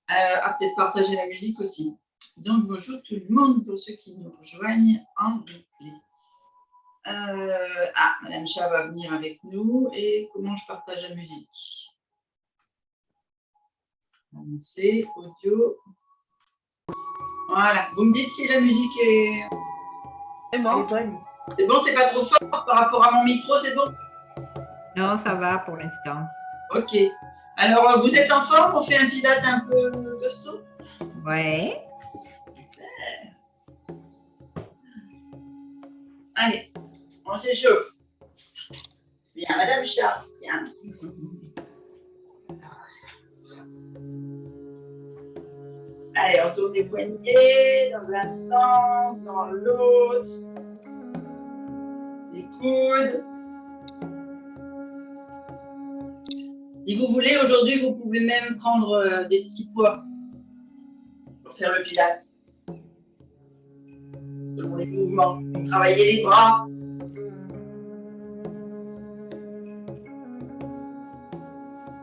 à peut-être partager la musique aussi. Donc, bonjour tout le monde pour ceux qui nous rejoignent en replay. Madame Chat va venir avec nous. Et comment je partage la musique? C'est audio. Voilà. Vous me dites si la musique est... C'est bon. C'est bon, c'est pas trop fort par rapport à mon micro, c'est bon? Non, ça va pour l'instant. Ok. Alors, vous êtes en forme? On fait un pilate un peu costaud? Ouais. Super. Allez, on s'échauffe. Bien, Madame Chat, bien. Allez, on tourne les poignets dans un sens, dans l'autre. Les coudes. Si vous voulez, aujourd'hui, vous pouvez même prendre des petits poids pour faire le pilate. Selon les mouvements. Travailler les bras.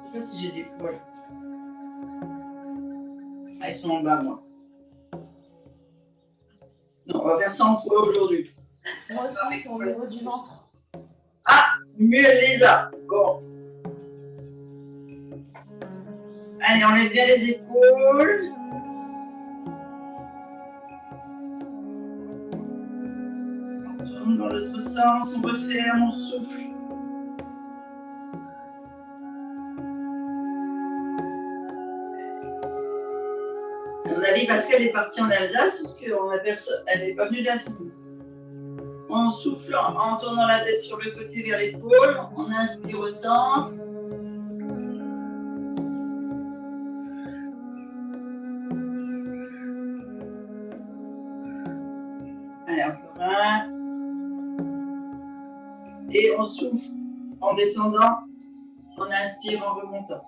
Je ne sais pas si j'ai des poids. Ah, ils sont en bas, moi. Non, on va faire sans poids aujourd'hui. Moi aussi, c'est au niveau du ventre. Ah, mieux elle les a. Bon. Allez, on lève bien les épaules. On tourne dans l'autre sens, on referme, on souffle. À mon avis, Pascal est partie en Alsace parce qu'elle n'est pas venue de la semaine. On souffle en tournant la tête sur le côté vers l'épaule. On inspire au centre. Allez, encore un. Et on souffle en descendant. On inspire en remontant.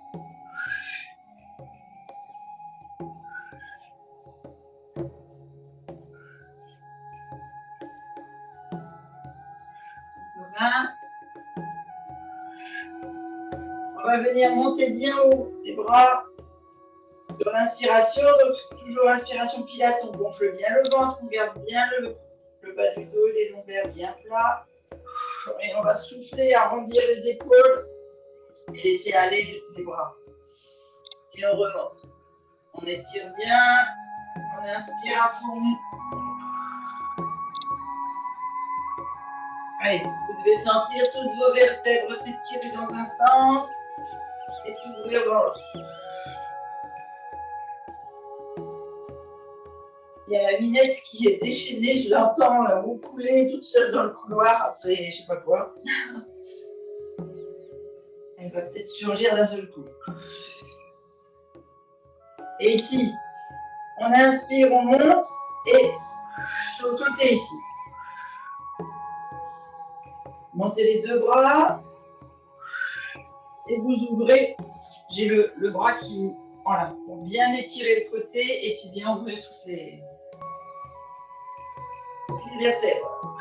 On va venir monter bien haut les bras sur l'inspiration. Donc, toujours inspiration pilate, on gonfle bien le ventre, on garde bien le bas du dos, les lombaires bien plats. Et on va souffler, arrondir les épaules et laisser aller les bras. Et on remonte. On étire bien, on inspire à fond. Allez, vous devez sentir toutes vos vertèbres s'étirer dans un sens et s'ouvrir dans l'autre. Il y a la minette qui est déchaînée, je l'entends roucouler toute seule dans le couloir après je sais pas quoi. Elle va peut-être surgir d'un seul coup. Et ici, on inspire, on monte et sur le côté ici. Montez les deux bras et vous ouvrez. J'ai le bras qui, voilà, pour bien étirer le côté et puis bien ouvrir toutes les vertèbres.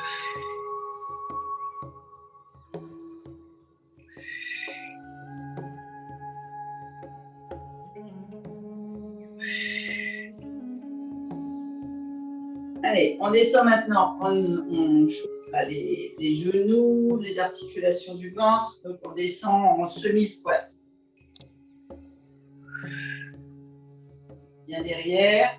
Allez, on descend maintenant. On chauffe les genoux, les articulations du ventre. Donc on descend en semi-squat. Bien derrière.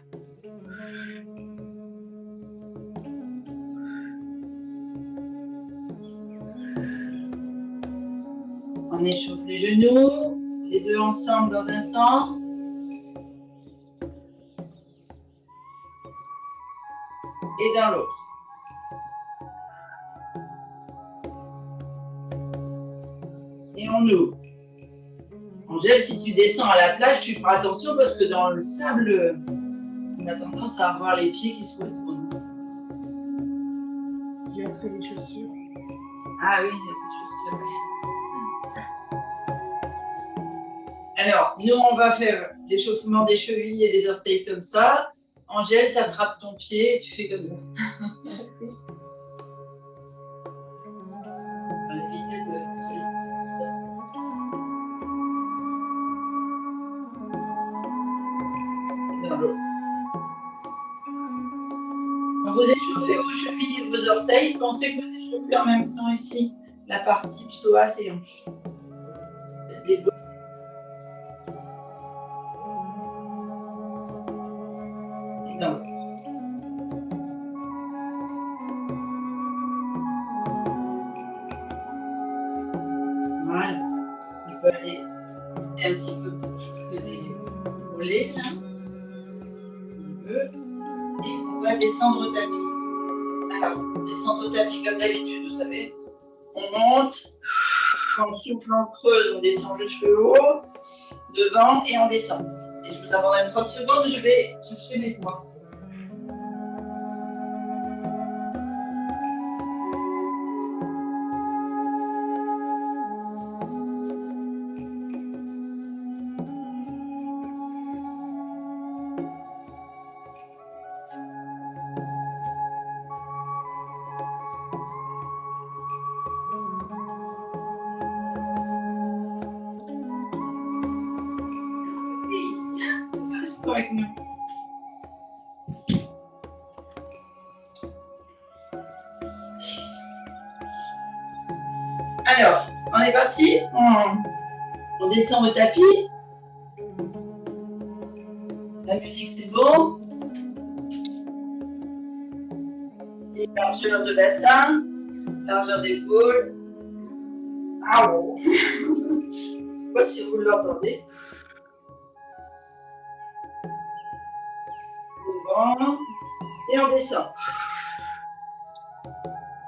On échauffe les genoux, les deux ensemble dans un sens. Et dans l'autre. Et on ouvre. Angèle, si tu descends à la plage, tu feras attention parce que dans le sable, on a tendance à avoir les pieds qui se retournent. Il y a aussi les chaussures. Ah oui, il y a des chaussures. Alors, nous, on va faire l'échauffement des chevilles et des orteils comme ça. Angèle, tu attrapes ton pied et tu fais comme ça. On va éviter de solliciter. vous échauffez vos chevilles et vos orteils, pensez que vous échauffez en même temps ici la partie psoas et hanches. Des beaux. Et dans l'autre. Voilà. On peut aller un petit peu plus que des mollets là. On veut. Et on va descendre au tapis. Alors, descendre au tapis comme d'habitude, vous savez. On monte, on souffle, on creuse, on descend jusqu'au haut, devant et on descend. Et je vous abandonne 30 secondes, je vais chercher mes poids. Avec nous. Alors, on est parti. On descend au tapis. La musique, c'est bon. Et largeur de bassin, largeur d'épaule. Ah bon. Je ne sais pas si vous l'entendez. Et on descend.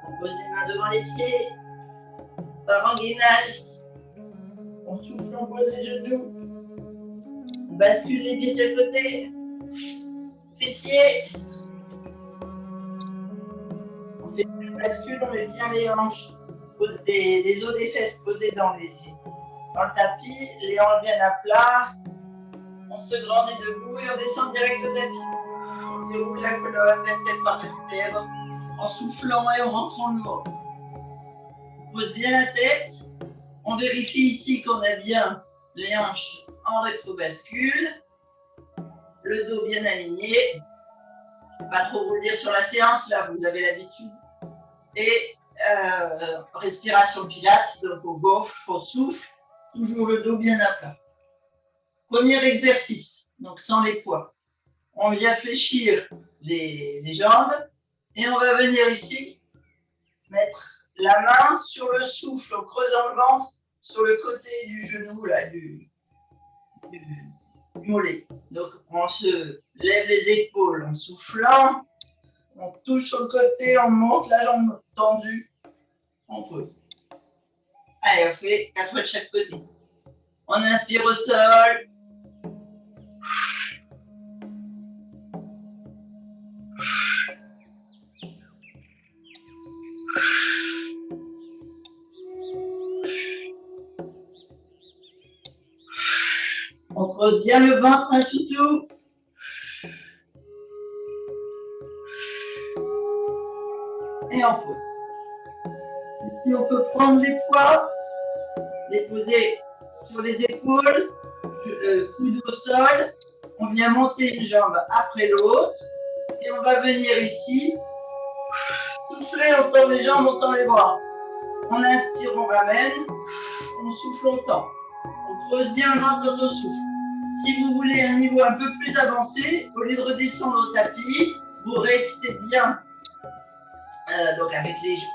On pose les mains devant les pieds. Par engainage. On souffle, on pose les genoux. On bascule les pieds de chaque côté. Fessiers. On fait une bascule, on met bien les hanches, les os des fesses posés dans le tapis. Les hanches viennent à plat. On se grande et debout et on descend direct au tapis. On déroule la colonne, vertèbre par vertèbre, en soufflant et en rentrant le ventre. On pose bien la tête. On vérifie ici qu'on a bien les hanches en rétro-bascule. Le dos bien aligné. Je ne vais pas trop vous le dire sur la séance, là vous avez l'habitude. Et respiration pilates, donc on gonfle, on souffle, toujours le dos bien à plat. Premier exercice, donc sans les poids. On vient fléchir les jambes et on va venir ici mettre la main sur le souffle en creusant le ventre sur le côté du genou, là, du mollet. Donc on se lève les épaules en soufflant, on touche sur le côté, on monte la jambe tendue, on pose. Allez, on fait 4 fois de chaque côté. On inspire au sol. On creuse bien le ventre, hein, surtout. Et on pose. Ici, on peut prendre les poids, les poser sur les épaules, coude au sol. On vient monter une jambe après l'autre. Et on va venir ici, souffler, on tend les jambes, on tend les bras. On inspire, on ramène, on souffle, on tend. On creuse bien le ventre quand on souffle. Si vous voulez un niveau un peu plus avancé, au lieu de redescendre au tapis, vous restez bien. Donc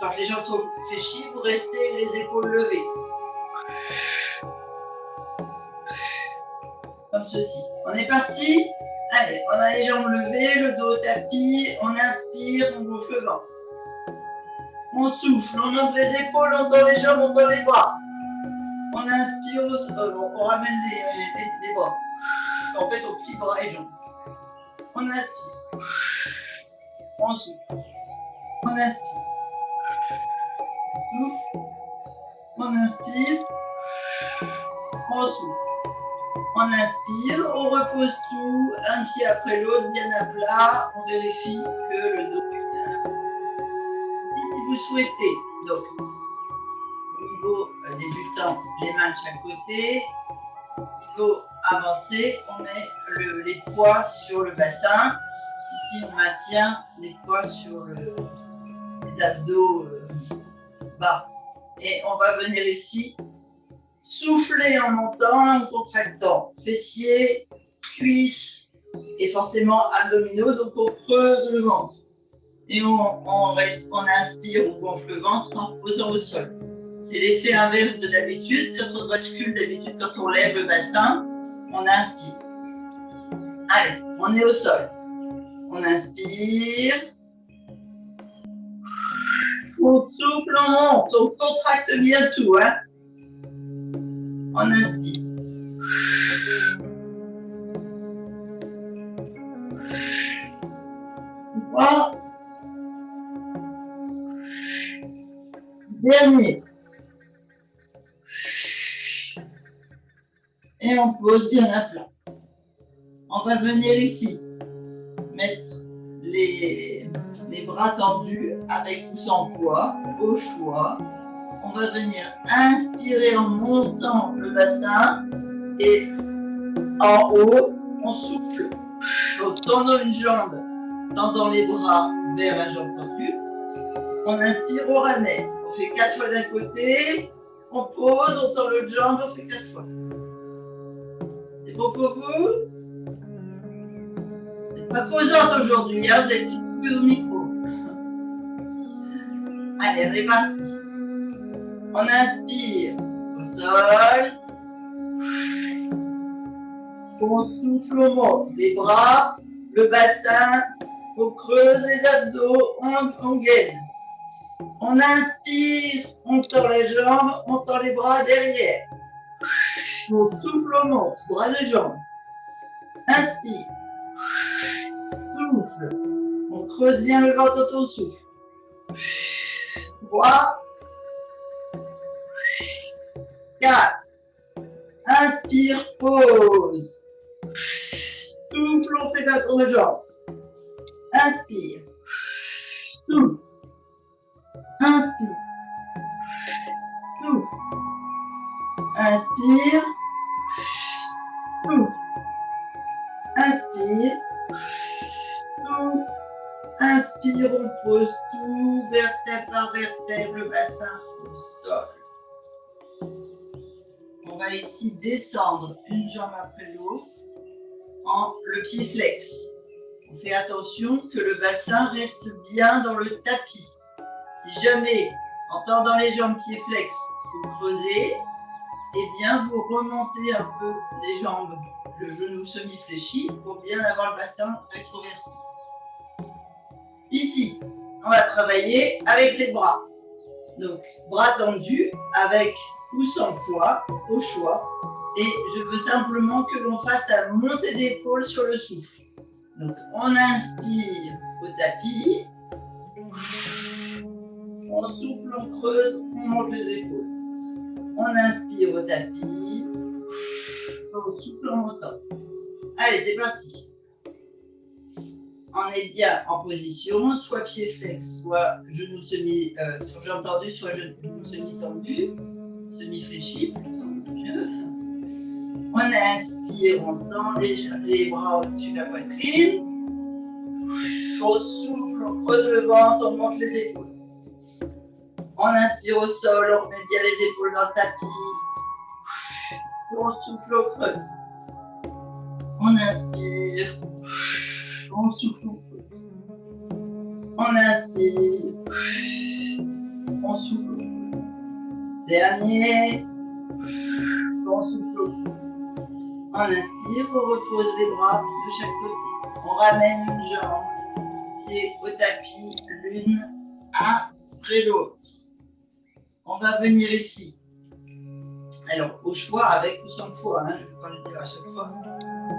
quand les jambes sont fléchies, vous restez les épaules levées. Comme ceci. On est parti. Allez, on a les jambes levées, le dos au tapis, on inspire, on gonfle le ventre. On souffle, on ouvre les épaules, on tend les jambes, on tend les bras. On inspire, on ramène les bras. En fait, on plie bras et jambes. On inspire. On souffle. On inspire. On souffle. On inspire. On souffle. On inspire, on repose tout, un pied après l'autre, bien à plat. On vérifie que le dos est bien à plat. Si vous souhaitez, donc, au niveau débutant, les mains de chaque côté. Au niveau avancé, on met les poids sur le bassin. Ici, on maintient les poids sur les abdos bas. Et on va venir ici, souffler en montant et en contractant. Fessiers, cuisses et forcément abdominaux. Donc, on creuse le ventre. Et on inspire, on gonfle le ventre en reposant au sol. C'est l'effet inverse de d'habitude. Quand on bascule d'habitude, quand on lève le bassin, on inspire. Allez, on est au sol. On inspire. On souffle, on monte. On contracte bien tout. Hein. On inspire. Voilà. Dernier. Et on pose bien à plat. On va venir ici, mettre les bras tendus avec ou sans poids, au choix. On va venir inspirer en montant le bassin et en haut, on souffle. Donc, tendons une jambe, tendons les bras vers la jambe tendue. On inspire, on ramène. On fait 4 fois d'un côté, on pose, on tend l'autre jambe, on fait 4 fois. C'est bon pour vous? Vous n'êtes pas causante aujourd'hui, hein, vous êtes toutes plus au micro. Allez, on est parti. On inspire au sol. On souffle, on monte les bras, le bassin, on creuse les abdos, on gaine. On inspire, on tord les jambes, on tend les bras derrière. On souffle, on monte, bras et jambes. Inspire. Souffle. On creuse bien le ventre quand on souffle. 3. 4. Inspire, pause. Souffle, on fait la tour de jambes. Inspire. Souffle. Inspire. Souffle. Inspire. Souffle. Inspire. Souffle. Inspire, on pose tout, vertèbre par vertèbre, le bassin au sol. On va ici descendre une jambe après l'autre en le pied flex. On fait attention que le bassin reste bien dans le tapis. Si jamais, en tendant les jambes pied flex, vous creusez, eh bien vous remontez un peu les jambes, le genou semi-fléchi pour bien avoir le bassin rétroversé. Ici, on va travailler avec les bras. Donc, bras tendus avec ou sans poids, au choix. Et je veux simplement que l'on fasse la montée d'épaule sur le souffle. Donc, on inspire au tapis. On souffle, on creuse, on monte les épaules. On inspire au tapis. On souffle en montant. Allez, c'est parti. On est bien en position, soit pied flex, soit genou sur jambe tendue, soit genou semi-tendu, semi-fléchi. On inspire, on tend les bras au-dessus de la poitrine. On souffle, on creuse le ventre, on monte les épaules. On inspire au sol, on met bien les épaules dans le tapis. On souffle, on creuse. On inspire. On souffle, on creuse. On inspire. On souffle, on creuse. Dernier. On souffle, on creuse. On inspire, on repose les bras de chaque côté. On ramène une jambe, pied au tapis, l'une après l'autre. On va venir ici. Alors, au choix, avec ou sans poids, hein, je ne vais pas le dire à chaque fois.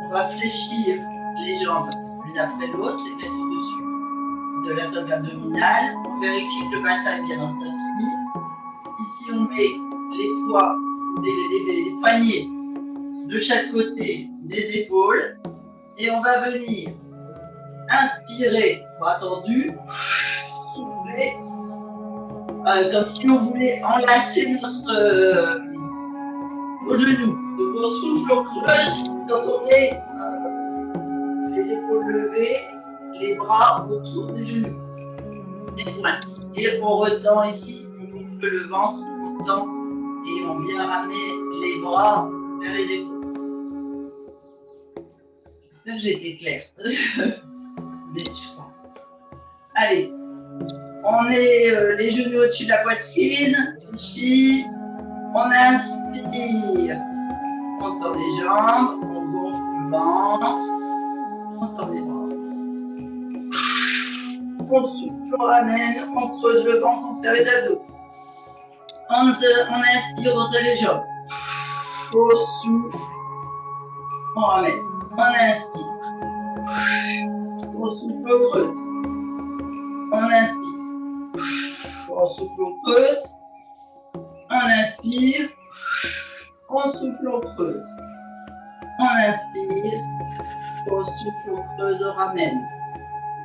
On va fléchir les jambes l'une après l'autre, les mettre au-dessus de la zone abdominale. On vérifie que le bassin est bien dans le tapis. Ici, on met les poids, les poignets de chaque côté des épaules. Et on va venir inspirer, bras tendus, souffler, comme si on voulait enlacer nos genoux. Donc on souffle, on creuse, quand on est les épaules levées, les bras autour des genoux, des pointes. Et on retend ici, on gonfle le ventre, on tend et on vient ramener les bras vers les épaules. J'espère que j'ai été claire. Mais je crois. Allez, on est les genoux au-dessus de la poitrine, ici, on inspire, on tend les jambes, on gonfle le ventre, on tend les bras. On souffle, on ramène, on creuse le ventre, on serre les abdos. On inspire, on tend les jambes. On souffle, on ramène, on inspire. On souffle, on creuse. On inspire. On souffle, on creuse. On inspire. On souffle, on creuse. On inspire. On souffle, on creuse, on ramène.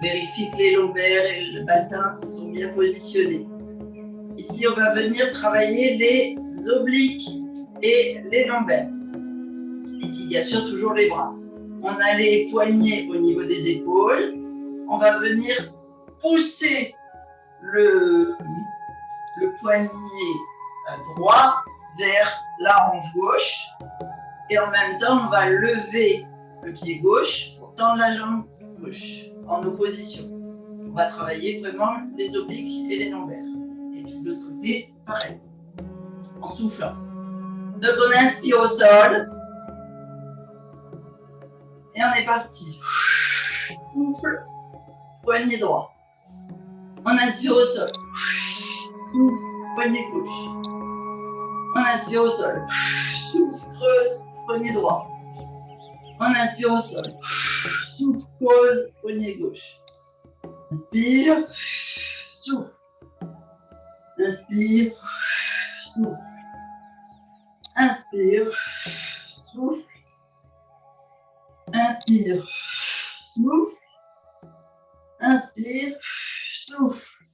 Vérifie que les lombaires et le bassin sont bien positionnés. Ici, on va venir travailler les obliques et les lombaires. Et puis, bien sûr, toujours les bras. On a les poignets au niveau des épaules. On va venir pousser le poignet droit vers la hanche gauche. Et en même temps, on va lever le pied gauche pour tendre la jambe gauche en opposition. On va travailler vraiment les obliques et les lombaires. Et puis de l'autre côté, pareil, en soufflant. Donc on inspire au sol. Et on est parti. Souffle, poignet droit. On inspire au sol. Souffle, poignet gauche. On inspire au sol. Souffle, creuse, poignet droit. On inspire au sol. Souffle, creuse, poignet gauche. Inspire, souffle. Inspire, souffle. Inspire, souffle. Inspire, souffle. Inspire, souffle.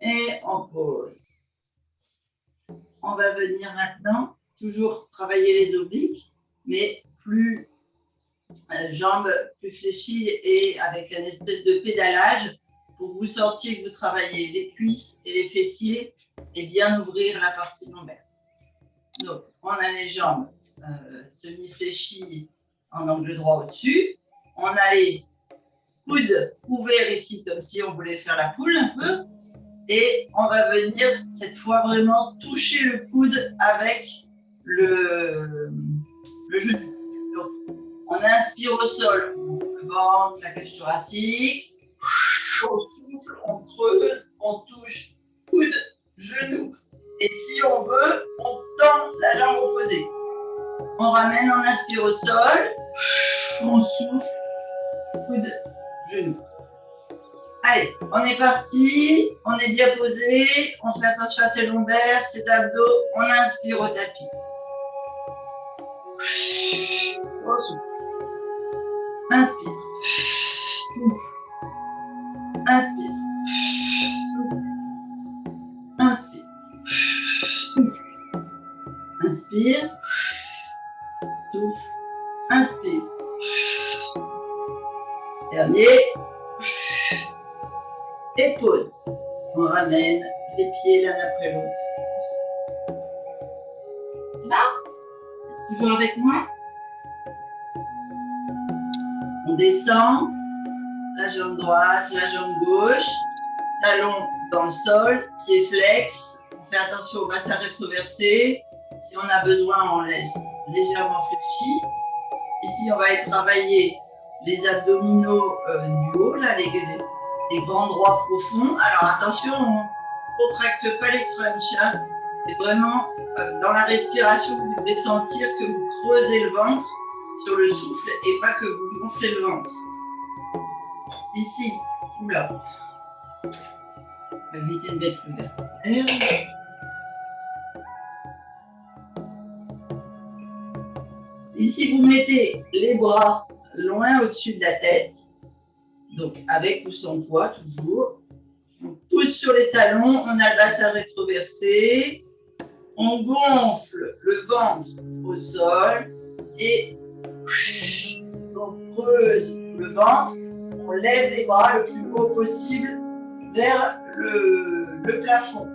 Et on pose. On va venir maintenant toujours travailler les obliques, mais plus jambes plus fléchies et avec une espèce de pédalage pour que vous sentiez que vous travaillez les cuisses et les fessiers et bien ouvrir la partie lombaire. Donc, on a les jambes semi-fléchies en angle droit au-dessus. On a les coudes ouverts ici comme si on voulait faire la poule un peu. Et on va venir cette fois vraiment toucher le coude avec le genou. Donc, on inspire au sol, on ouvre le ventre, la cage thoracique. On souffle, on creuse, on touche coude, genou. Et si on veut, on tend la jambe opposée. On ramène, on inspire au sol. On souffle, coude, genou. Allez, on est parti, on est bien posé, on fait attention à ses lombaires, ses abdos, on inspire au tapis. On souffle. Inspire. Souffle. Inspire. Souffle. Inspire. Souffle. Inspire. Souffle. Inspire. Dernier. Et pause. On ramène les pieds l'un après l'autre. Là, toujours avec moi. On descend, la jambe droite, la jambe gauche, talon dans le sol, pied flex. On fait attention au bassin rétroversé. Si on a besoin, on laisse légèrement fléchi. Ici, on va aller travailler les abdominaux du haut, là, les grands droits profonds. Alors attention, on ne contracte pas les crunchs. Hein. C'est vraiment dans la respiration que vous devez sentir que vous creusez le ventre sur le souffle et pas que vous gonflez le ventre. Ici, oula. On va éviter de mettre le verre. Ici, vous mettez les bras loin au-dessus de la tête. Donc, avec ou sans poids, toujours. On pousse sur les talons, on a le bassin rétroversé. On gonfle le ventre au sol et on creuse le ventre On lève les bras le plus haut possible vers le plafond.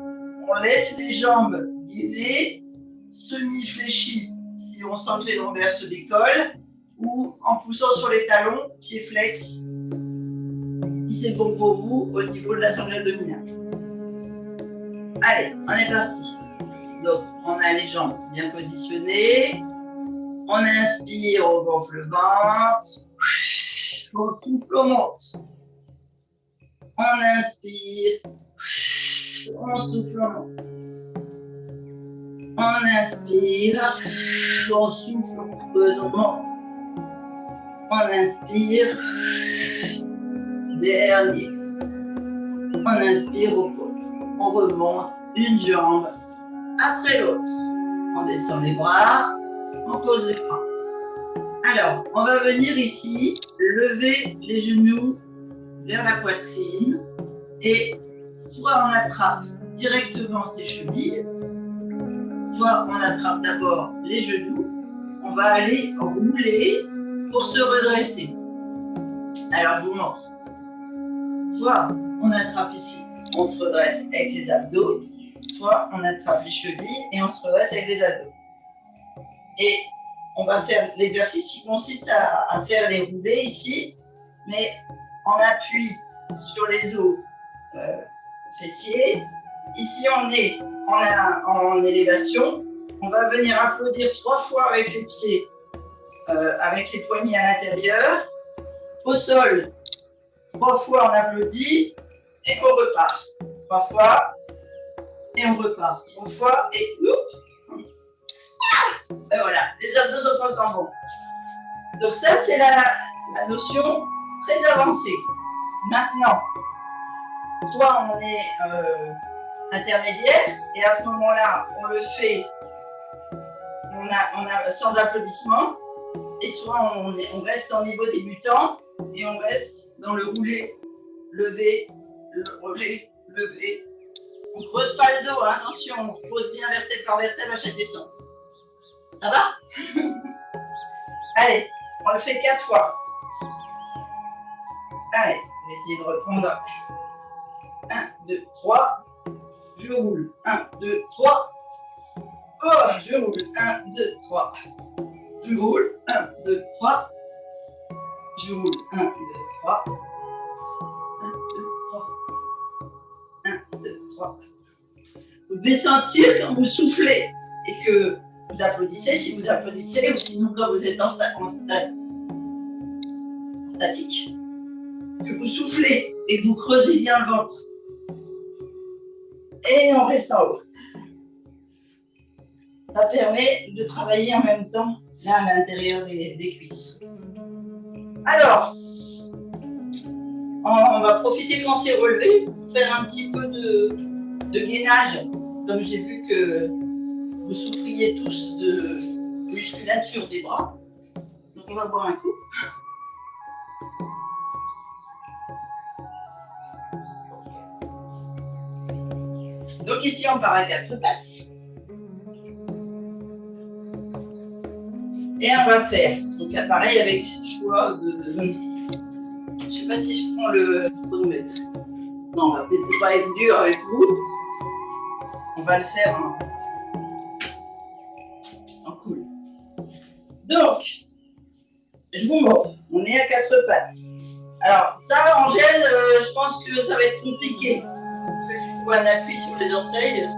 On laisse les jambes guidées, semi-fléchies si on sent que les lombaires se décollent, ou en poussant sur les talons, pieds flex, si c'est bon pour vous au niveau de la sangle abdominale. Allez, on est parti. Donc, on a les jambes bien positionnées. On inspire, on gonfle le ventre. On souffle, on monte. On inspire. On souffle, on monte. On inspire. On souffle, on creuse, on monte. On inspire. Dernier. On inspire, on pose. On remonte une jambe après l'autre. On descend les bras. On pose les bras. Alors, on va venir ici, lever les genoux vers la poitrine et soit on attrape directement ses chevilles, soit on attrape d'abord les genoux. On va aller rouler pour se redresser. Alors, je vous montre. Soit on attrape ici, on se redresse avec les abdos, soit on attrape les chevilles et on se redresse avec les abdos. Et on va faire l'exercice qui consiste à faire les roulés ici, mais en appui sur les os fessiers. Ici, on est en élévation. On va venir applaudir 3 fois avec les pieds, avec les poignets à l'intérieur. Au sol, 3 fois on applaudit et on repart. 3 fois et on repart. 3 fois et oups. Et voilà, les abdos sont pas encore bons. Donc ça, c'est la notion très avancée. Maintenant, soit on est intermédiaire, et à ce moment-là, on le fait on a sans applaudissement, et soit on reste en niveau débutant, et on reste dans le roulé, lever, roulé, lever. On ne creuse pas le dos, hein, attention, on pose bien vertèbre par vertèbre à chaque descente. Ça va? Allez, on le fait 4 fois. Allez, on va essayer de reprendre. 1, 2, 3. Je roule. 1, 2, 3. Oh, je roule. 1, 2, 3. Je roule. 1, 2, 3. Je roule. 1, 2, 3. 1, 2, 3. 1, 2, 3. Vous devez sentir quand vous soufflez et que vous applaudissez, si vous applaudissez, ou sinon quand vous êtes en statique, que vous soufflez et que vous creusez bien le ventre. Et on reste en haut. Ça permet de travailler en même temps là à l'intérieur des cuisses. Alors, on va profiter quand c'est relevé, faire un petit peu de gainage, comme j'ai vu que vous souffriez tous de musculature des bras. Donc on va boire un coup. Donc ici on part à 4 pattes. Et on va faire, donc là, pareil avec choix de... Je ne sais pas si je prends le chronomètre. Non, on va peut-être pas être dur avec vous. On va le faire en cool. Donc, je vous montre. On est à 4 pattes. Alors, ça, Angèle, je pense que ça va être compliqué. Parce qu'il faut un appui sur les orteils.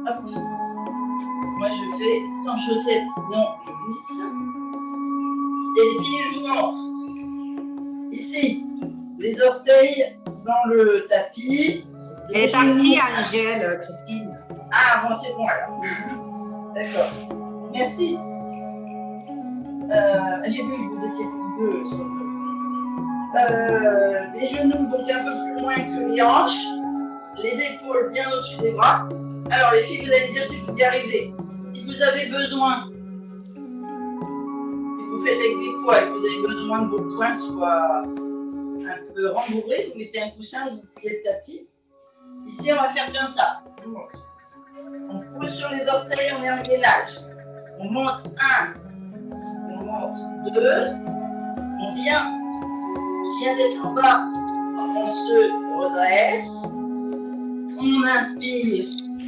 Hop. Moi, je fais sans chaussettes, sinon je glisse. Et les filles, je vous montre. Ici, les orteils dans le tapis. Elle est partie, Angèle, Christine. Ah, bon, c'est bon alors. D'accord. Merci. J'ai vu que vous étiez deux sur le... les genoux, donc un peu plus loin que les hanches. Les épaules bien au-dessus des bras. Alors, les filles, vous allez me dire si vous y arrivez. Si vous avez besoin, si vous faites avec des poids et que vous avez besoin que vos poings soient un peu rembourrés, vous mettez un coussin, vous pliez le tapis. Ici, on va faire comme ça. On pousse sur les orteils, on est en gainage. On monte 1, on monte 2, On vient d'être en bas, on se redresse, on inspire,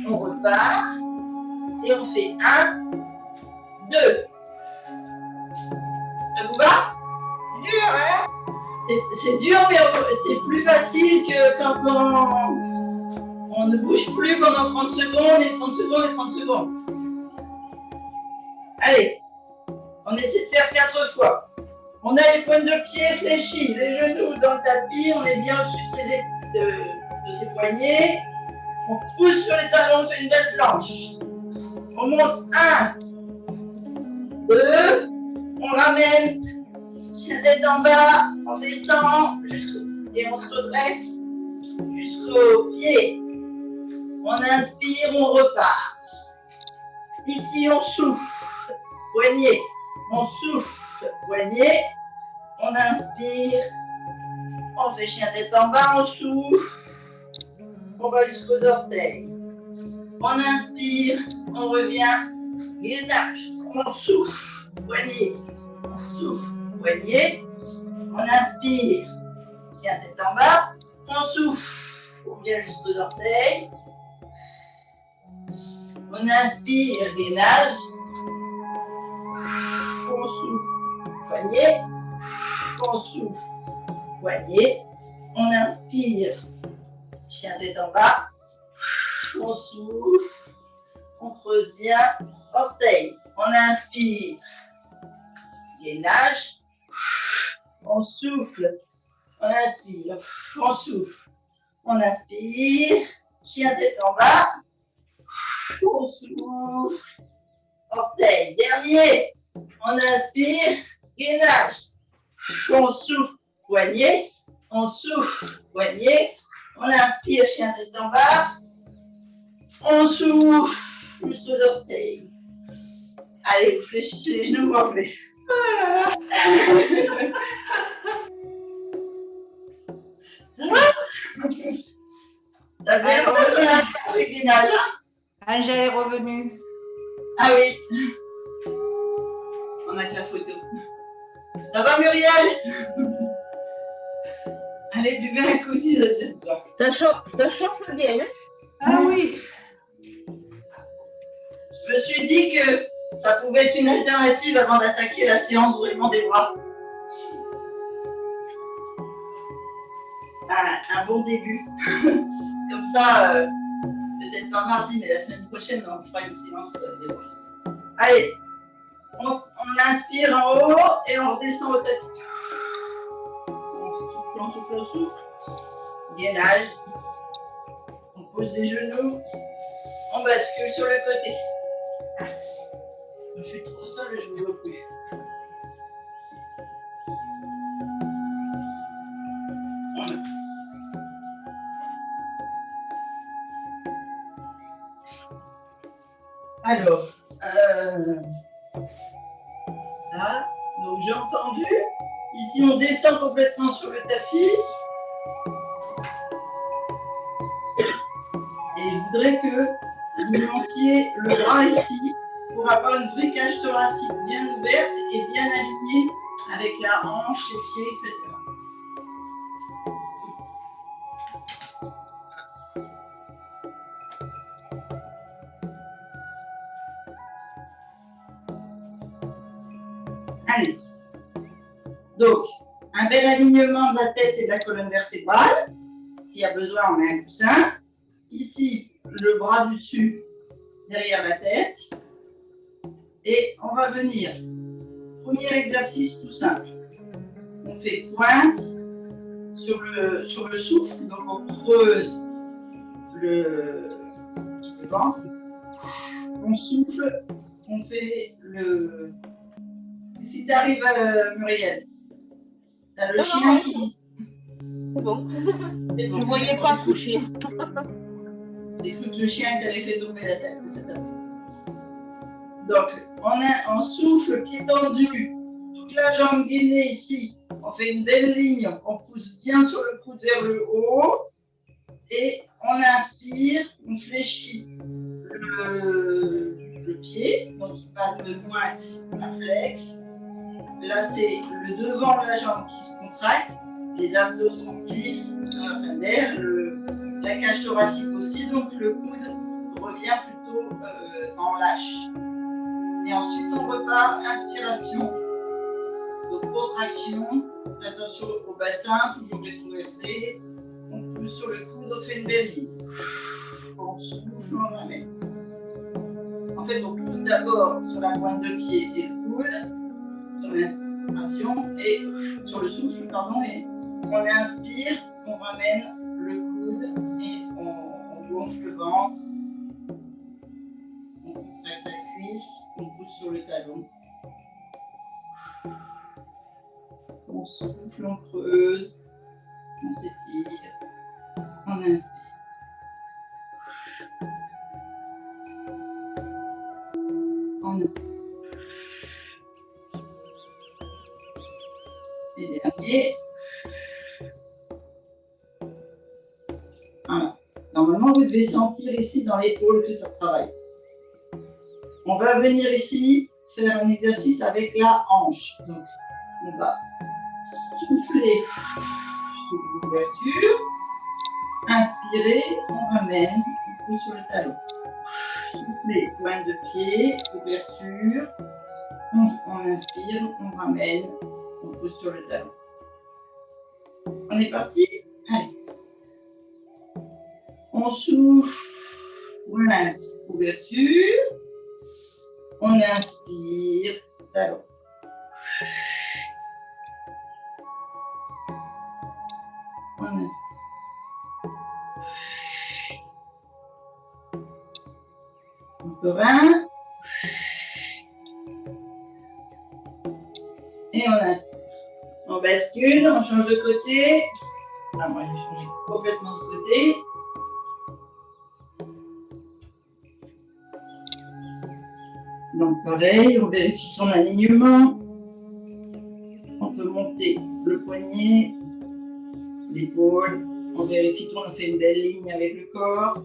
on repart, et on fait 1, 2. Ça vous va? C'est dur, hein? C'est dur, mais c'est plus facile que quand on ne bouge plus pendant 30 secondes et 30 secondes et 30 secondes. Allez, on essaie de faire 4 fois. On a les pointes de pied fléchis, les genoux dans le tapis, on est bien au-dessus de ses poignets. On pousse sur les talons, on fait une belle planche. On monte 1, 2, on ramène, chien tête en bas, on descend et on se redresse jusqu'au pied. On inspire, on repart. Ici, on souffle, poignet, on souffle, poignet, on inspire, on fait chien tête en bas, on souffle, on va jusqu'aux orteils. On inspire, on revient, gainage, on souffle, poignet, on souffle, poignet, on inspire, chien tête en bas, on souffle, on revient jusqu'aux orteils. On inspire, gainage, on souffle, poignet, on souffle, poignet, on inspire, chien tête en bas, on souffle, on creuse bien, orteil, on inspire, gainage, on souffle, on inspire, on souffle, on inspire, chien tête en bas, on souffle, orteil, dernier, on inspire, gainage, on souffle, poignet, on souffle, poignet, on inspire, chien tête en bas, on souffle, jusqu'aux orteils. Allez, vous fléchissez les genoux, vous m'enlevez. Ça vient avec gainage. Angèle est revenue. Ah oui. On a que la photo. Ça va, Muriel? Allez, buvez un coup si vous êtes toi. Ça chauffe bien, hein? Ah oui. Je me suis dit que ça pouvait être une alternative avant d'attaquer la séance vraiment des bras. Un bon début. Comme ça, peut-être pas mardi, mais la semaine prochaine, on fera une séance des bras. Allez, on inspire en haut et on redescend au tapis. On souffle, on souffle. Gainage. On pose les genoux. On bascule sur le côté. Je suis trop seule et je ne vous vois plus. Voilà. Alors, là, donc j'ai entendu. Ici, on descend complètement sur le tapis. Et je voudrais que vous montiez le bras ici pour avoir une vraie cage thoracique bien ouverte et bien alignée avec la hanche, les pieds, etc. Allez. Donc, un bel alignement de la tête et de la colonne vertébrale. S'il y a besoin, on met un coussin. Ici, le bras du dessus derrière la tête. Et on va venir. Premier exercice tout simple. On fait pointe sur le souffle. Donc, on creuse le ventre. On souffle. On fait le... Si tu arrives, Muriel, tu as le chien qui... C'est bon. Je ne voyais pas coucher. J'ai cru que le chien t'avait fait tomber la tête de cette année. Donc, on souffle, pied tendu, toute la jambe gainée ici. On fait une belle ligne, on pousse bien sur le coude vers le haut. Et on inspire, on fléchit le pied, donc il passe de pointe à flex. là, c'est le devant de la jambe qui se contracte, les abdos se remplissent d'air, la cage thoracique aussi, donc le coude revient plutôt en lâche. Et ensuite, on repart, inspiration, donc contraction, attention au bassin, toujours rétroversé, on pousse sur le coude, on fait une belle ligne. On souffle, on ramène. En fait, on pousse d'abord sur la pointe de pied et le coude, sur l'inspiration, et sur le souffle, pardon, et on inspire, on ramène le coude et on gonfle le ventre, on contracte la cuisse, on pousse sur le talon. On souffle, on creuse, on s'étire, on inspire. On inspire. Et dernier. Voilà. Normalement, vous devez sentir ici dans l'épaule que ça travaille. On va venir ici faire un exercice avec la hanche. Donc, on va souffler sur l'ouverture, inspirer, on ramène, on pousse sur le talon. Souffler, pointe de pied, ouverture, on inspire, on ramène, on pousse sur le talon. On est parti? Allez. On souffle, pointe, ouverture, on inspire, talon. On inspire. Encore un. Et on inspire. On bascule, on change de côté. Là, moi, j'ai changé complètement de côté. Donc, pareil, on vérifie son alignement. On peut monter le poignet, l'épaule. On vérifie qu'on a fait une belle ligne avec le corps.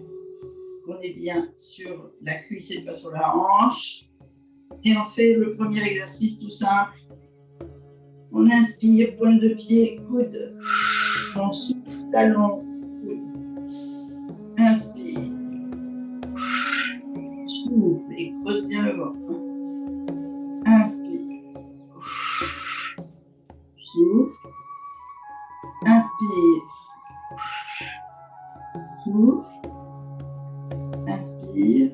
On est bien sur la cuisse et pas sur la hanche. Et on fait le premier exercice tout simple. On inspire, pointe de pied, coude. On souffle, talon, coude. Inspire. Souffle et creuse bien le ventre. Inspire. Souffle. Inspire. Souffle. Inspire.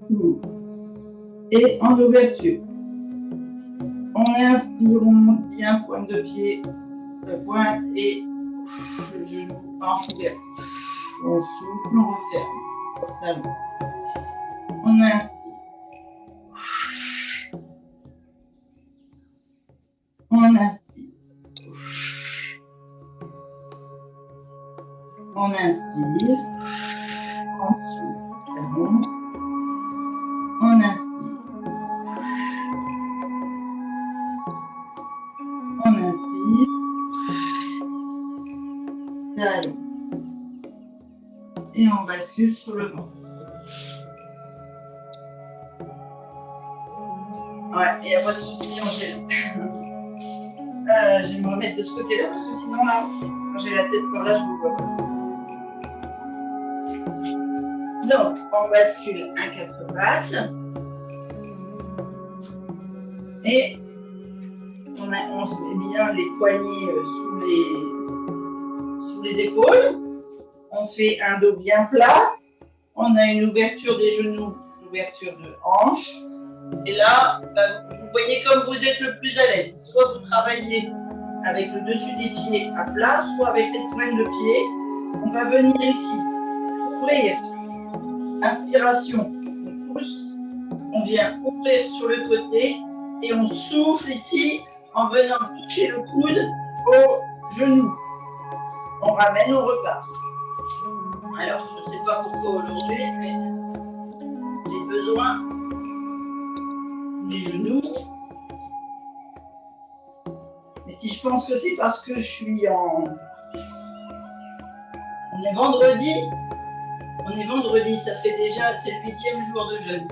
Souffle. Et en ouverture. On inspire, on monte bien, pointe de pied, la pointe et le genou, hanche ouverte. On souffle, on referme. Talon. On inspire. On inspire. On inspire. On souffle. Talon. On inspire. On inspire. Talon. Et on bascule sur le ventre. Ouais, il n'y a pas de souci, Angèle. Je vais me remettre de ce côté-là parce que sinon, là, quand j'ai la tête par là, je ne vous vois pas. Donc, on bascule à 4 pattes. Et on se met bien les poignets sous les épaules. On fait un dos bien plat. On a une ouverture des genoux, une ouverture de hanche. Et là, vous voyez comme vous êtes le plus à l'aise. Soit vous travaillez avec le dessus des pieds à plat, soit avec les pointes de pied. On va venir ici, ouvrir. Inspiration, on pousse. On vient ouvrir sur le côté et on souffle ici en venant toucher le coude au genou. On ramène, on repart. Alors, je ne sais pas pourquoi aujourd'hui, mais j'ai besoin des genoux. Mais si je pense que c'est parce que je suis on est vendredi. On est vendredi, ça fait déjà, c'est le 8e jour de jeûne.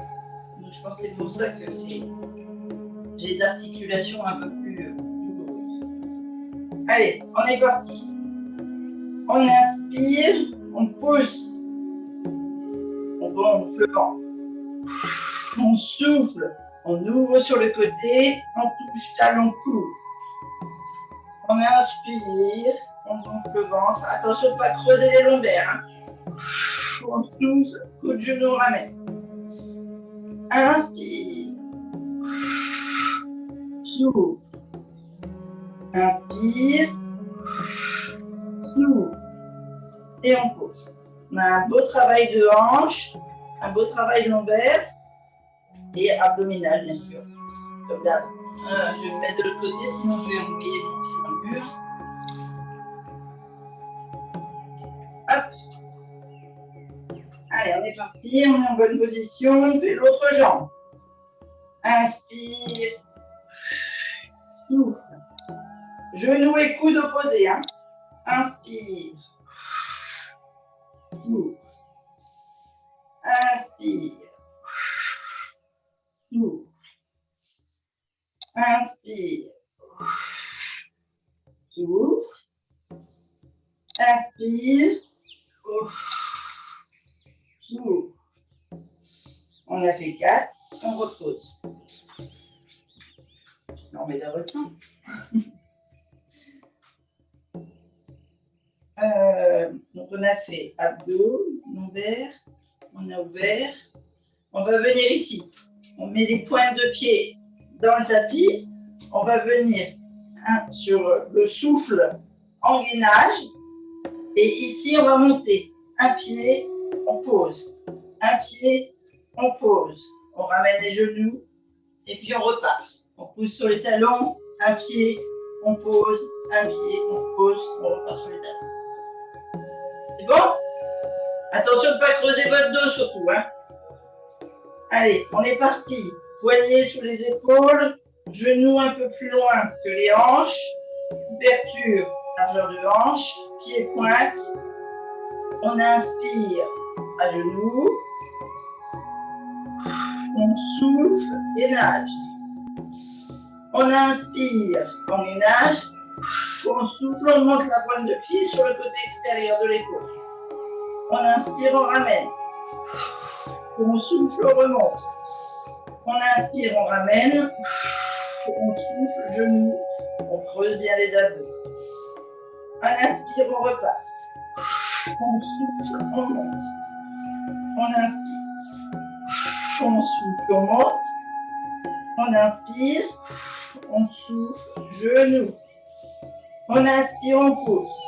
Donc je pense que c'est pour ça que j'ai les articulations un peu plus douloureuses. Allez, on est parti. On inspire, on pousse, on gonfle le ventre. On souffle, on ouvre sur le côté, on touche talon cou. On inspire, on gonfle le ventre. Attention de ne pas creuser les lombaires. Hein. On souffle, coup de genou, on ramène. Inspire. Souffle. Inspire. Souffle. Et on pose. On a un beau travail de hanche, un beau travail lombaire et abdominal, bien sûr. Comme d'hab. Je vais me mettre de l'autre côté, sinon je vais envoyer mon pied dans le mur. Hop. Allez, on est parti, on est en bonne position, on fait l'autre jambe. Inspire. Souffle. Genoux et coudes opposés. Hein. Inspire. Souffle. Inspire. Souffle. Inspire. Souffle. Inspire. Souffle. On a fait 4. On repose. On met dans votre sens. Donc on a fait abdos, lombaire, on a ouvert. On va venir ici. On met les pointes de pied dans le tapis. On va venir sur le souffle en gainage. Et ici, on va monter. Un pied, on pose. Un pied, on pose. On ramène les genoux et puis on repart. On pousse sur les talons. Un pied, on pose. Un pied, on pose. On repart sur les talons. C'est bon? Attention de ne pas creuser votre dos surtout. Hein. Allez, on est parti. Poignets sous les épaules. Genoux un peu plus loin que les hanches. Ouverture, largeur de hanche. Pieds pointe. On inspire à genoux. On souffle, gainage. On inspire, on gainage. On souffle, on monte la pointe de pied sur le côté extérieur de l'épaule. On inspire, on ramène. On souffle, on remonte. On inspire, on ramène. On souffle, genou. On creuse bien les abdos. On inspire, on repart. On souffle, on monte. On inspire. On souffle, on monte. On inspire. On souffle, genou. On inspire, on pousse.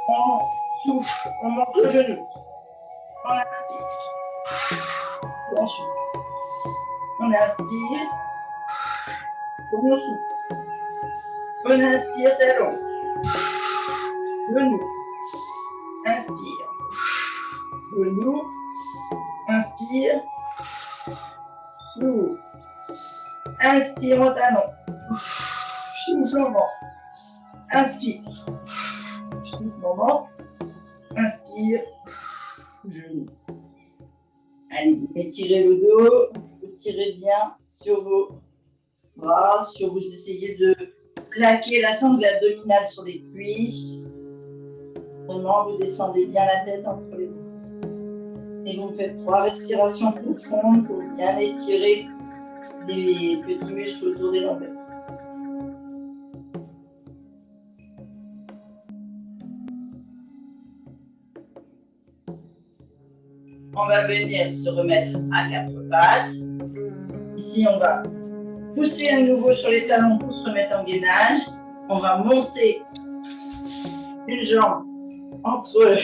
On souffle, on monte le genou. On inspire. On souffle. On inspire. On souffle. On inspire, talon. Genou. Inspire. Genou. Inspire. Souffle. Inspire en talon. Souffle en ventre. Inspire. Souffle en ventre. Inspire. Genou. Allez, étirez le dos. Vous tirez bien sur vos bras. Vous essayez de plaquer la sangle abdominale sur les cuisses. Vraiment, vous descendez bien la tête entre les deux. Et vous faites 3 respirations profondes pour bien étirer des petits muscles autour des lombaires. On va venir se remettre à 4 pattes. Ici, on va pousser à nouveau sur les talons pour se remettre en gainage. On va monter une jambe entre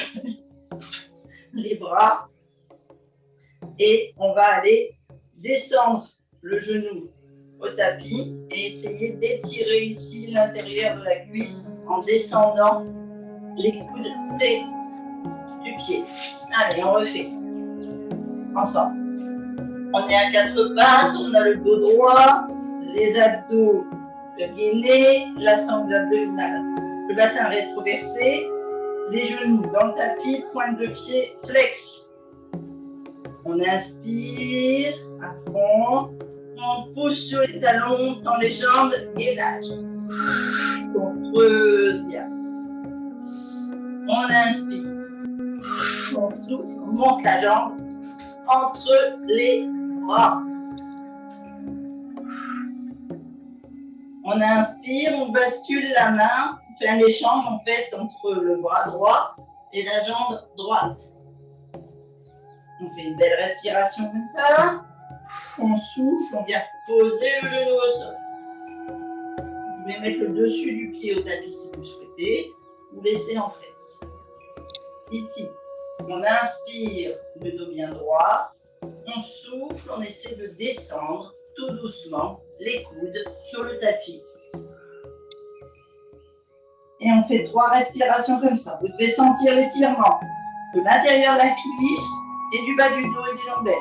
les bras et on va aller descendre le genou au tapis et essayer d'étirer ici l'intérieur de la cuisse en descendant les coudes près du pied. Allez, on refait. Ensemble. On est à 4 pattes, on a le dos droit, les abdos gainés, la sangle abdominale, le bassin rétroversé, les genoux dans le tapis, pointe de pied flex. On inspire à fond, On pousse sur les talons, on tend les jambes, gainage. On creuse bien. On inspire. On souffle, on monte la jambe entre les bras. On inspire, on bascule la main, on fait un échange en fait entre le bras droit et la jambe droite. On fait une belle respiration comme ça. On souffle, on vient poser le genou au sol. Vous pouvez mettre le dessus du pied au tapis si vous le souhaitez, ou laisser en flex. Ici, on inspire, le dos bien droit. On souffle, on essaie de descendre tout doucement les coudes sur le tapis. Et on fait 3 respirations comme ça. Vous devez sentir l'étirement de l'intérieur de la cuisse et du bas du dos et des lombaires.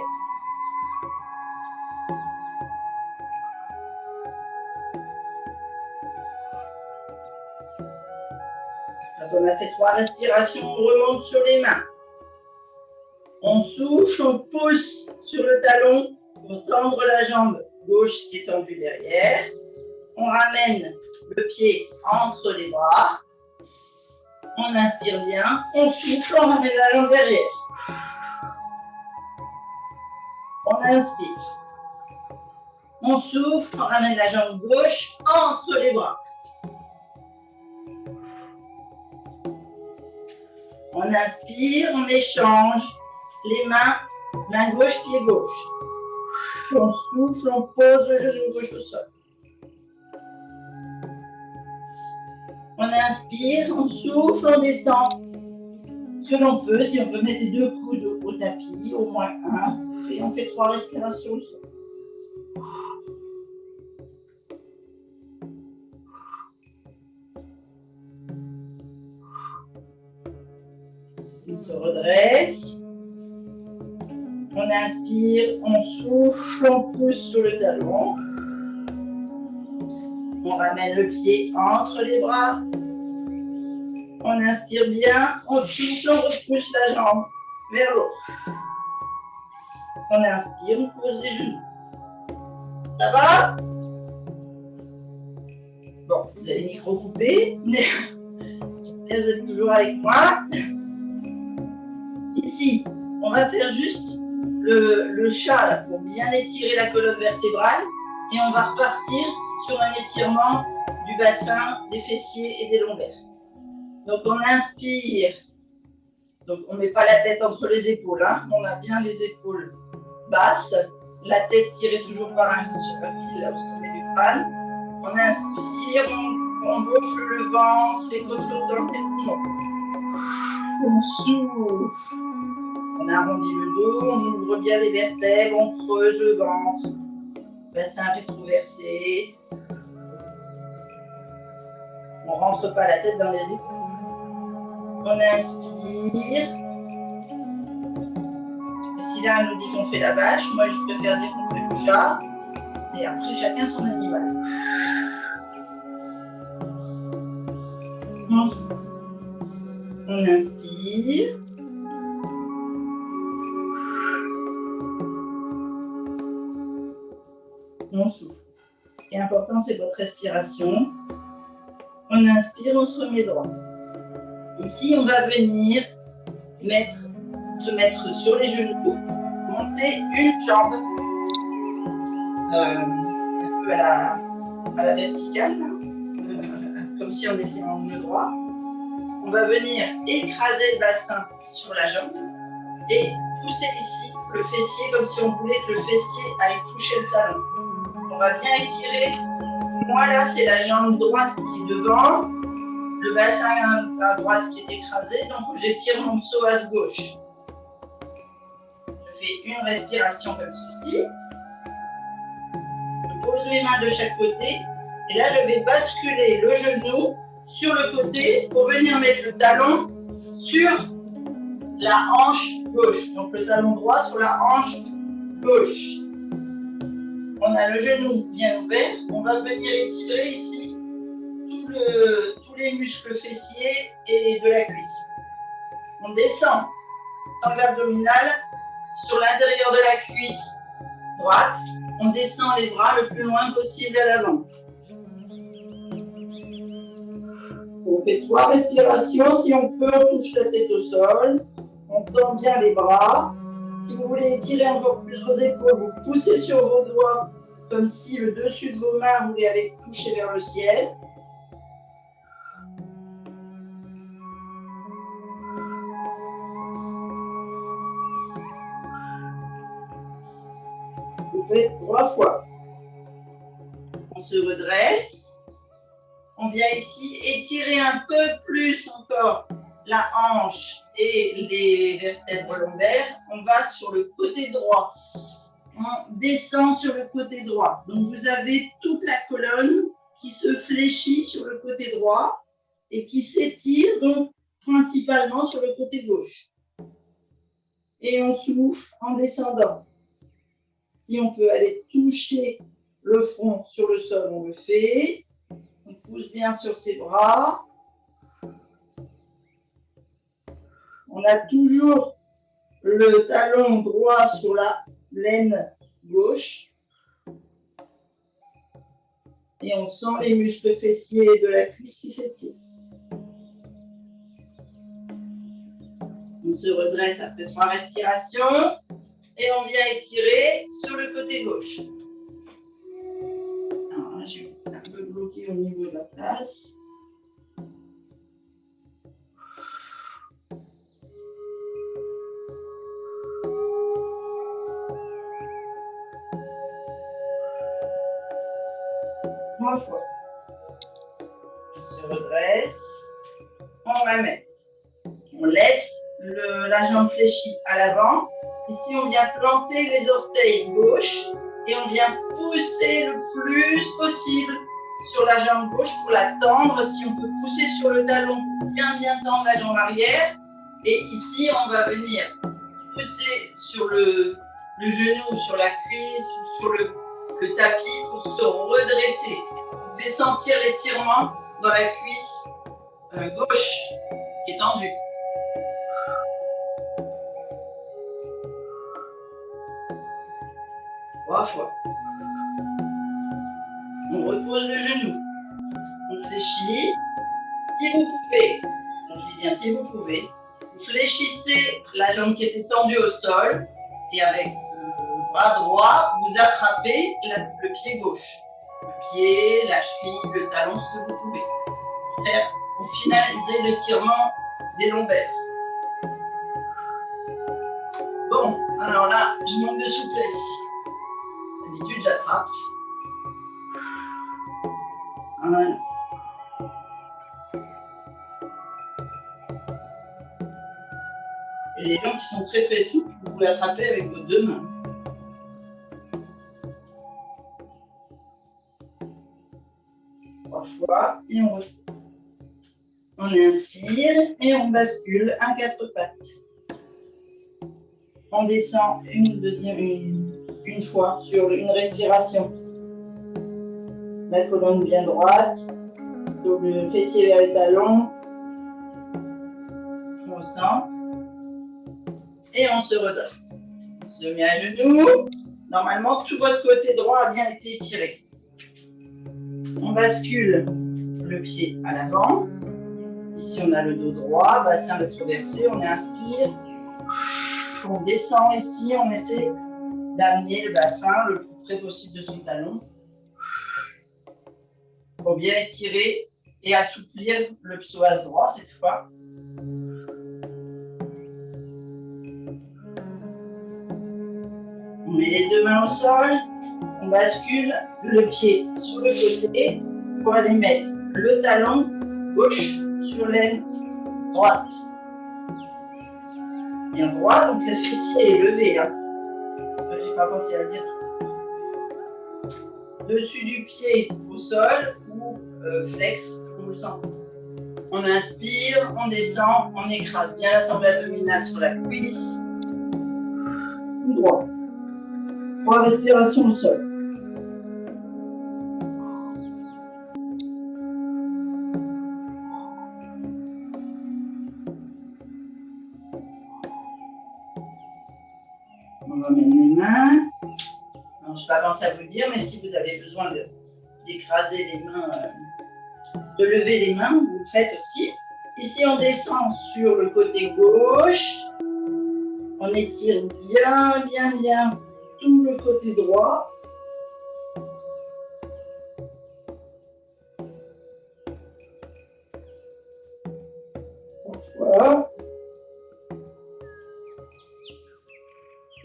Quand on a fait 3 respirations, on remonte sur les mains. On souffle, on pousse sur le talon pour tendre la jambe gauche qui est tendue derrière. On ramène le pied entre les bras. On inspire bien. On souffle, on ramène la jambe derrière. On inspire. On souffle, on ramène la jambe gauche entre les bras. On inspire, on échange les mains, main gauche, pied gauche. On souffle, on pose le genou gauche au sol. On inspire, on souffle, on descend. Ce que l'on peut, si on peut mettre les 2 coudes au tapis, au moins 1, et on fait 3 respirations au sol. On se redresse. On inspire, on souffle, on pousse sur le talon. On ramène le pied entre les bras. On inspire bien, on souffle, on repousse la jambe vers l'autre. On inspire, on pose les genoux. Ça va? Bon, vous avez le micro coupé, mais vous êtes toujours avec moi. Ici, on va faire juste le chat là, pour bien étirer la colonne vertébrale et on va repartir sur un étirement du bassin, des fessiers et des lombaires. Donc on inspire, donc on ne met pas la tête entre les épaules, hein. On a bien les épaules basses, la tête tirée toujours par un fil là où on met du crâne. On inspire, on gonfle le ventre, les côtes flottantes et le poumon. On souffle. On arrondit le dos, on ouvre bien les vertèbres, on creuse le ventre, bassin rétroversé. On ne rentre pas la tête dans les épaules. On inspire. Si là, on nous dit qu'on fait la vache, moi je préfère dire qu'on fait le chat. Mais après, chacun son animal. On inspire. On souffle. Ce qui est important, c'est votre respiration. On inspire, on se remet droit. Ici, on va venir se mettre sur les genoux, monter une jambe un peu à la verticale, comme si on était en nœud droit. On va venir écraser le bassin sur la jambe et pousser ici le fessier comme si on voulait que le fessier aille toucher le talon. On va bien étirer. Moi là, c'est la jambe droite qui est devant, le bassin à droite qui est écrasé, donc j'étire mon psoas gauche. Je fais une respiration comme ceci. Je pose mes mains de chaque côté et là je vais basculer le genou sur le côté pour venir mettre le talon sur la hanche gauche. Donc le talon droit sur la hanche gauche. On a le genou bien ouvert. On va venir étirer ici tous les muscles fessiers et de la cuisse. On descend sangle abdominale sur l'intérieur de la cuisse droite. on descend les bras le plus loin possible à l'avant. On fait 3 respirations. Si on peut, on touche la tête au sol. On tend bien les bras. Si vous voulez étirer encore plus vos épaules, vous poussez sur vos doigts comme si le dessus de vos mains voulait aller toucher vers le ciel. Vous faites 3 fois. On se redresse. On vient ici étirer un peu plus encore la hanche et les vertèbres lombaires. On va sur le côté droit. On descend sur le côté droit. Donc vous avez toute la colonne qui se fléchit sur le côté droit et qui s'étire donc principalement sur le côté gauche. Et on souffle en descendant. Si on peut aller toucher le front sur le sol, on le fait. On pousse bien sur ses bras. On a toujours le talon droit sur la laine gauche. Et on sent les muscles fessiers de la cuisse qui s'étirent. On se redresse après 3 respirations. Et on vient étirer sur le côté gauche. Alors là, je suis un peu bloquée au niveau de la place. Trois fois. On se redresse. On ramène. On laisse la jambe fléchie à l'avant. Ici, on vient planter les orteils gauche et on vient pousser le plus possible sur la jambe gauche pour la tendre. Si on peut pousser sur le talon, bien tendre la jambe arrière. Et ici, on va venir pousser sur le genou, sur la cuisse ou sur le tapis pour se redresser. On fait sentir l'étirement dans la cuisse gauche qui est tendue. Trois fois. On repose le genou. On fléchit. Si vous pouvez, donc je dis bien si vous pouvez, vous fléchissez la jambe qui était tendue au sol et avec le bras droit, vous attrapez le pied gauche. Le pied, la cheville, le talon, ce que vous pouvez. Pour finaliser l'étirement des lombaires. Bon, alors là, je manque de souplesse. D'habitude, j'attrape. Voilà. Et les gens qui sont très souples, vous pouvez attraper avec vos 2 mains. Trois fois, et on retourne. On inspire et on bascule à 4 pattes. On descend une fois sur une respiration. La colonne bien droite, le fessier vers le talon. On centre et on se redresse. On se met à genoux. Normalement, tout votre côté droit a bien été étiré. On bascule le pied à l'avant. Ici, on a le dos droit, bassin rétroversé. On inspire. On descend ici. On essaie d'amener le bassin le plus près possible de son talon. Pour bien étirer et assouplir le psoas droit cette fois. On met les 2 mains au sol. On bascule le pied sur le côté pour aller mettre le talon gauche sur l'aine droite. Bien droit, donc le fessier est levé. Hein. Je n'ai pas pensé à le dire. Dessus du pied au sol ou flex, comme vous le sentez. On inspire, on descend, on écrase bien la sangle abdominale sur la cuisse. Tout droit. 3 respirations au sol. On ramène les mains. On je n'ai pas pensé à vous le dire, mais si vous avez besoin d'écraser les mains, de lever les mains, vous le faites aussi. Ici, on descend sur le côté gauche. On étire bien, bien, bien tout le côté droit. Voilà.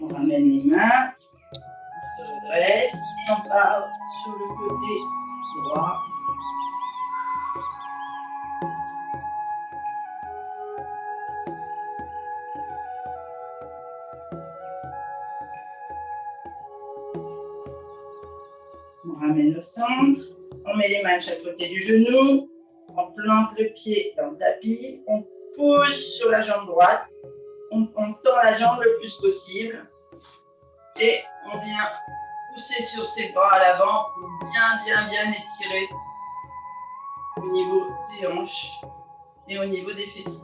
On ramène les mains, on se redresse et on part sur le côté droit. On ramène au centre, on met les mains de chaque côté du genou, on plante le pied dans le tapis, on pousse sur la jambe droite, on tend la jambe le plus possible et on vient pousser sur ses bras à l'avant pour bien étirer au niveau des hanches et au niveau des fessiers.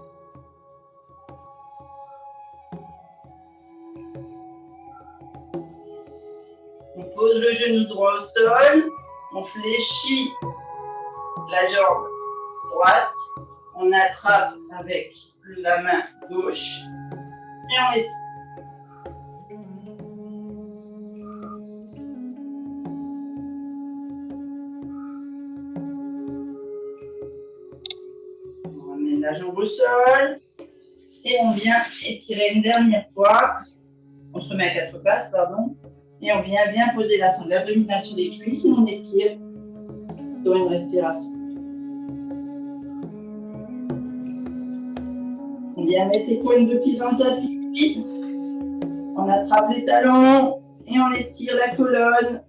On pose le genou droit au sol, on fléchit la jambe droite, on attrape avec la main gauche et on étire. On ramène la jambe au sol et on vient étirer une dernière fois. On se remet à quatre pattes, pardon. Et on vient bien poser la sangle abdominale sur les cuisses et on étire sur une respiration. On vient mettre les pointes de pied dans le tapis. On attrape les talons et on étire la colonne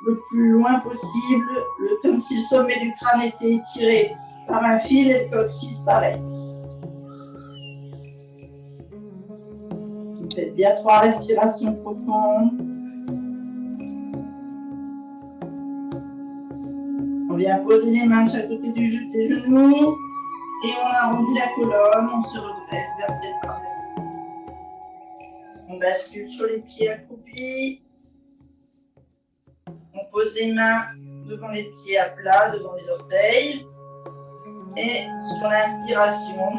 le plus loin possible, comme si le sommet du crâne était étiré par un fil et le coccyx pareil. Faites bien 3 respirations profondes. On vient poser les mains de chaque côté des genoux et on arrondit la colonne, on se redresse vertèbre par vertèbre. On bascule sur les pieds accroupis. On pose les mains devant les pieds à plat, devant les orteils. Et sur l'inspiration,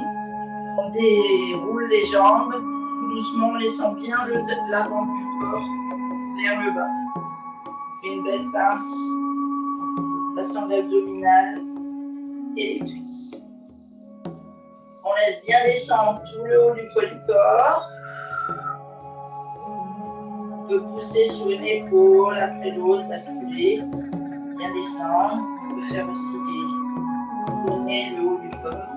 on déroule les jambes doucement, en laissant bien l'avant du corps vers le bas. On fait une belle pince, la sangle abdominale et les cuisses. On laisse bien descendre tout le haut du poids du corps. On peut pousser sur une épaule après l'autre, basculer, bien descendre. On peut faire aussi des tournées le haut du corps.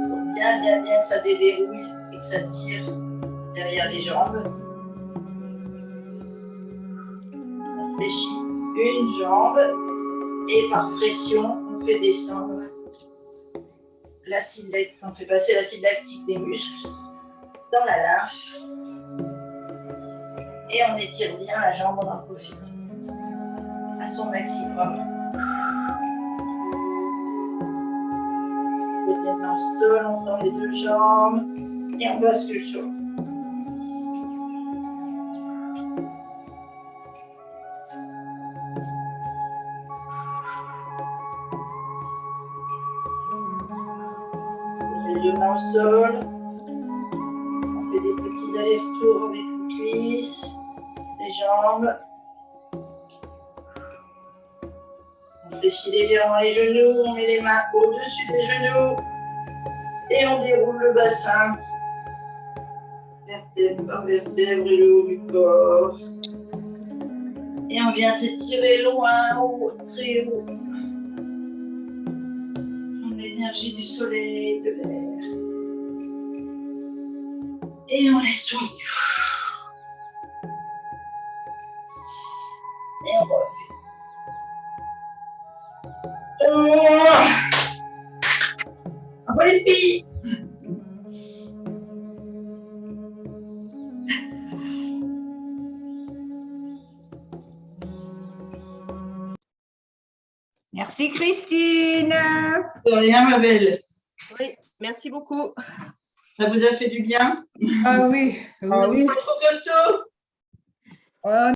Pour bien que ça déverrouille et que ça tire derrière les jambes. On fléchit une jambe et par pression, on fait descendre l'acide lactique, on fait passer l'acide lactique des muscles dans la lymphe et on étire bien la jambe, on en profite à son maximum. Les mains au sol, on tend les deux jambes et on bascule sur l'eau. Les deux mains au sol. On fait des petits allers-retours avec les cuisses, les jambes. On fléchit légèrement les genoux, on met les mains au-dessus des genoux et on déroule le bassin, vertèbre par vertèbre et le haut du corps. Et on vient s'étirer loin, haut, très haut. L'énergie du soleil, de l'air. Et on laisse tourner. Et on refait. On va les filles. Merci Christine. De rien, ma belle. Oui, merci beaucoup. Ça vous a fait du bien? Ah oui. Pas trop costaud?